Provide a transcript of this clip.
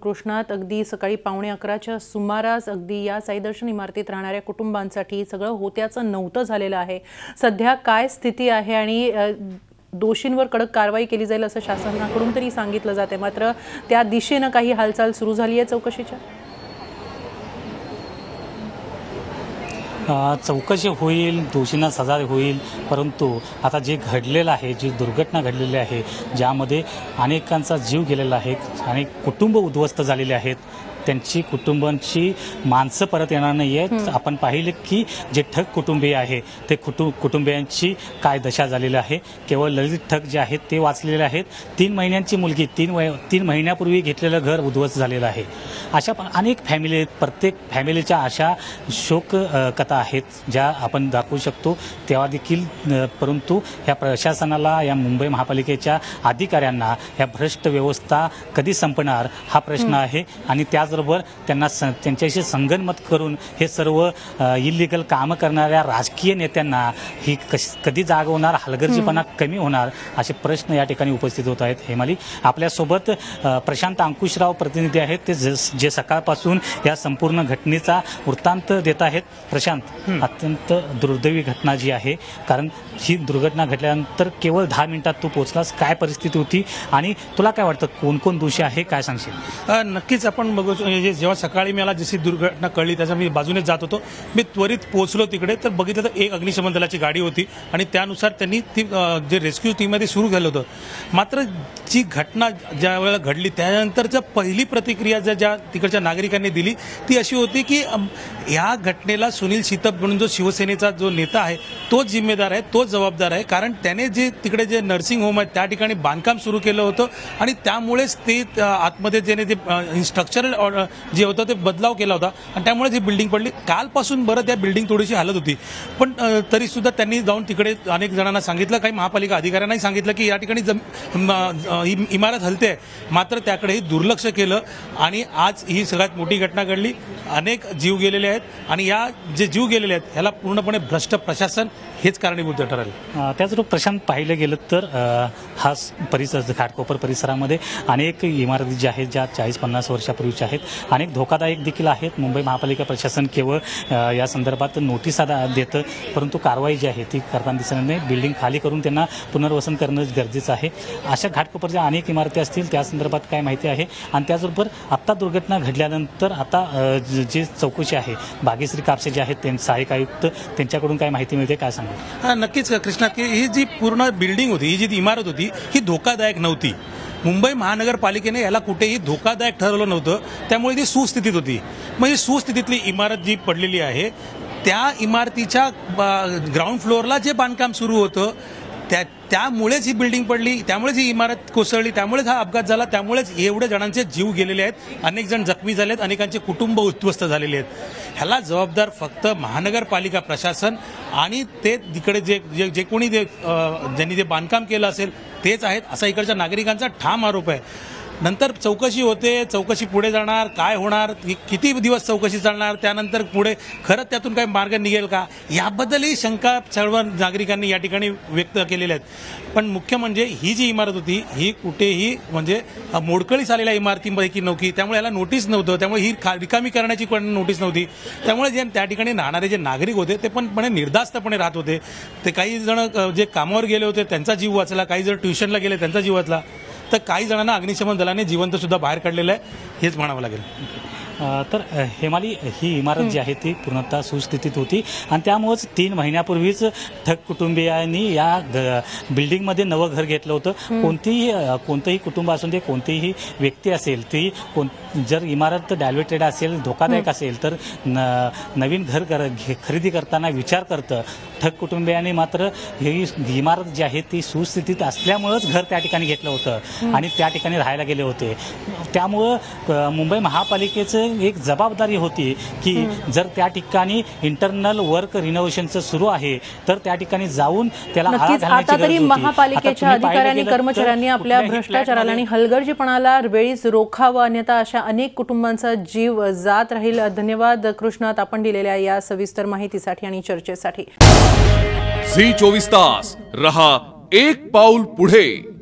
कृष्णात अगदी सकाळी 11:15च्या सुमारास अगदी या साईदर्शन इमारतीत राहणाऱ्या कुटुंबांसाठी सगळं होत्याचं नव्हतं झालेलं आहे। सध्या काय स्थिती आहे आणि दोषींवर कडक कारवाई केली जाईल असं शासनाकडून तरी सांगितलं जाते, मात्र त्या दिशेने काही हालचाल सुरू झाली आहे चौकशीच्या? चौकशी होईल, दोषींना सजा होईल, परंतु आता जे घडलेलं आहे, जी दुर्घटना घडलेली आहे, ज्यामध्ये अनेकांचा जीव गेलेला आहे, अनेक कुटुंब उद्ध्वस्त झालेले आहेत, त्यांची कुटुंबांची माणसं परत येणार नाही आहेत। आपण पाहिले की जे ठग कुटुंबीय आहे ते कुटुंबियांची काय दशा झालेली आहे। केवळ ललित ठग जे आहेत ते वाचलेले आहेत। 3 महिन्यांची मुलगी 3 महिन्यापूर्वी घेतलेलं घर उद्ध्वस्त झालेलं आहे। अशा अनेक फॅमिली, प्रत्येक फॅमिलीच्या अशा शोक कथा आहेत ज्या आपण दाखवू शकतो तेव्हा देखील, परंतु ह्या प्रशासनाला, या मुंबई महापालिकेच्या अधिकाऱ्यांना ह्या भ्रष्ट व्यवस्था कधी संपणार हा प्रश्न आहे। आणि त्याचबरोबर त्यांच्याशी संगनमत करून हे सर्व इलिगल कामं करणाऱ्या राजकीय नेत्यांना ही कधी जाग होणार, हलगर्जीपणा कमी होणार असे प्रश्न या ठिकाणी उपस्थित होत आहेत। हेमाली, आपल्यासोबत प्रशांत अंकुशराव प्रतिनिधी आहेत, ते जे सकाळपासून या संपूर्ण घटनेचा वृत्तांत देत आहेत। प्रशांत, अत्यंत दुर्दैवी घटना जी आहे, कारण ही दुर्घटना घडल्यानंतर केवळ 10 मिनिटात तू पोहोचलास, काय परिस्थिती होती आणि तुला काय वाटतं कोण कोण दोषी आहे, काय सांगशील? नक्कीच आपण बघू, जेव्हा सकाळी मला जशी दुर्घटना कळली त्याच्या मी बाजूने जात होतो, मी त्वरित पोहोचलो तिकडे, तर बघितलं तर एक अग्निशमन दलाची गाडी होती आणि त्यानुसार त्यांनी ती जे रेस्क्यू टीममध्ये सुरू केलं होतं। मात्र जी घटना ज्या वेळेला घडली त्यानंतरच्या पहिली प्रतिक्रिया ज्या तिकडच्या नागरिकांनी दिली ती अशी होती की या घटनेला सुनील शितप म्हणून जो शिवसेनेचा जो नेता आहे तोच जिम्मेदार आहे, तोच जबाबदार आहे, कारण त्याने जे तिकडे जे नर्सिंग होम आहे त्या ठिकाणी बांधकाम सुरू केलं होतं आणि त्यामुळेच ते आतमध्ये ज्याने ते स्ट्रक्चरल जे होतं ते बदलाव केला होता आणि त्यामुळे जी बिल्डिंग पडली। कालपासून बरं त्या बिल्डिंग थोडीशी हालत होती, पण तरीसुद्धा त्यांनी जाऊन तिकडे अनेक जणांना सांगितलं, काही महापालिका अधिकाऱ्यांनाही सांगितलं की या ठिकाणी इमारत हलते, मात्र त्याकडेही दुर्लक्ष केलं आणि आज ही सगळ्यात मोठी घटना घडली। अनेक जीव गेलेले आहेत आणि या जे जीव गेलेले आहेत ह्याला पूर्णपणे भ्रष्ट प्रशासन हेच कारणीभूत ठरेल। त्याचबरोबर प्रशांत, पाहिलं गेलं तर हा परिसर घाटकोपर परिसरामध्ये अनेक इमारती ज्या आहेत ज्या 40-50 वर्षापूर्वीच्या आहेत, अनेक धोकादायक देखील आहेत। मुंबई महापालिका प्रशासन केवळ या संदर्भात नोटिसा देतं, परंतु कारवाई जी आहे ती करताना दिसत नाही। बिल्डिंग खाली करून त्यांना पुनर्वसन करणं गरजेचं आहे। अशा घाटकोपरच्या अनेक इमारती असतील त्या संदर्भात काय माहिती आहे? आणि त्याचबरोबर आत्ता दुर्घटना घडल्यानंतर आता जी चौकशी आहे, भाग्यश्री कापसे जे आहेत त्यांचे सहाय्यक आयुक्त, त्यांच्याकडून काय माहिती मिळते, काय सांगू? नक्कीच कृष्णा, की ही जी पूर्ण बिल्डिंग होती, ही जी इमारत होती ही धोकादायक नव्हती। मुंबई महानगरपालिकेने याला कुठेही धोकादायक ठरवलं नव्हतं, त्यामुळे ती सुस्थितीत होती। म्हणजे सुस्थितीतली इमारत जी पडलेली आहे त्या इमारतीच्या ग्राउंड फ्लोअरला जे बांधकाम सुरू होतं त्यामुळेच ही बिल्डिंग पडली, त्यामुळेच ही इमारत कोसळली, त्यामुळेच हा अपघात झाला, त्यामुळेच एवढे जणांचे जीव गेलेले आहेत, अनेक जण जखमी झालेत, अनेकांचे कुटुंब उद्ध्वस्त झालेले आहेत। ह्याला जबाबदार फक्त महानगरपालिका प्रशासन आणि ते तिकडे जे कोणी ज्यांनी ते बांधकाम केलं असेल तेच आहेत असा इकडच्या नागरिकांचा ठाम आरोप आहे। नंतर चौकशी होते, चौकशी पुढे जाणार, काय होणार, किती दिवस चौकशी चालणार, त्यानंतर पुढे खरंच त्यातून काही मार्ग निघेल का, याबद्दलही शंका सर्व नागरिकांनी या ठिकाणी व्यक्त केलेल्या आहेत। पण मुख्य म्हणजे ही जी इमारत होती ही कुठेही म्हणजे मोडकळीस आलेल्या इमारतींपैकी नव्हती, त्यामुळे याला नोटीस नव्हतं, त्यामुळे ही रिकामी करण्याची नोटीस नव्हती, त्यामुळे जे त्या ठिकाणी राहणारे जे नागरिक होते ते पण निर्धास्तपणे राहत होते। ते काही जण जे कामावर गेले होते त्यांचा जीव वाचला, काही जण ट्युशनला गेले त्यांचा जीव वाचला, तर काही जणांना अग्निशमन दलाने जिवंत सुद्धा बाहेर काढलेलं आहे, हेच म्हणावं लागेल। तर हेमाली, ही इमारत जी आहे ती पूर्णतः सुस्थितीत होती आणि त्यामुळेच 3 महिन्यापूर्वीच ठग कुटुंबियांनी या बिल्डिंगमध्ये नवं घर घेतलं होतं। कोणतंही कुटुंब असून दे, कोणतीही व्यक्ती असेल ती जर इमारत डायल्युटेड असेल, धोकादायक असेल तर नवीन घर खरेदी करताना विचार करतं। ठग कुटुंबियांनी मात्र ही इमारत जी आहे ती सुस्थितीत असल्यामुळेच घर त्या ठिकाणी घेतलं होतं आणि त्या ठिकाणी राहायला गेले होते। त्यामुळं मुंबई महापालिकेचं एक जबाबदारी होती की जर त्या ठिकाणी इंटरनल वर्क रिनोव्हेशनचं सुरू आहे तर त्या ठिकाणी जाऊन त्याला आळा घालण्याची गरज होती। आता तरी महापालिकेच्या अधिकाऱ्यांनी, कर्मचाऱ्यांनी आपल्या भ्रष्टाचाराला आणि हलगर्जीपणाला वेळीच रोखावं, अन्यथा अशा अनेक कुटुंबांचा जीव जात राहील। धन्यवाद कृष्णात, आपण दिलेल्या या सविस्तर माहितीसाठी आणि चर्चेसाठी। झी 24 तास रहा एक पाऊल पुढे।